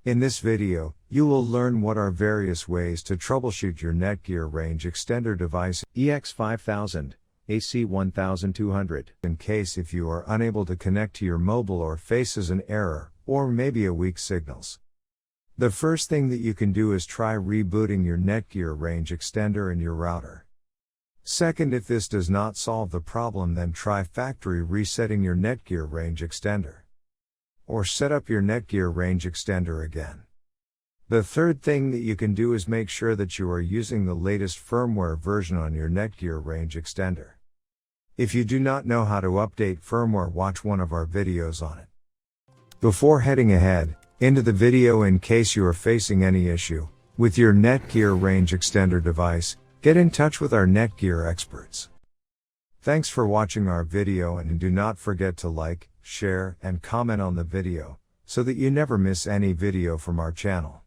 In this video, you will learn what are various ways to troubleshoot your Netgear Range Extender device EX5000, AC1200 in case if you are unable to connect to your mobile or faces an error, or maybe a weak signals. The first thing that you can do is try rebooting your Netgear Range Extender and your router. Second, if this does not solve the problem, then try factory resetting your Netgear Range Extender. Or set up your Netgear Range Extender again. The third thing that you can do is make sure that you are using the latest firmware version on your Netgear Range Extender. If you do not know how to update firmware, watch one of our videos on it. Before heading ahead into the video, in case you are facing any issue with your Netgear Range Extender device, get in touch with our Netgear experts. Thanks for watching our video, and do not forget to like, share, and comment on the video, so that you never miss any video from our channel.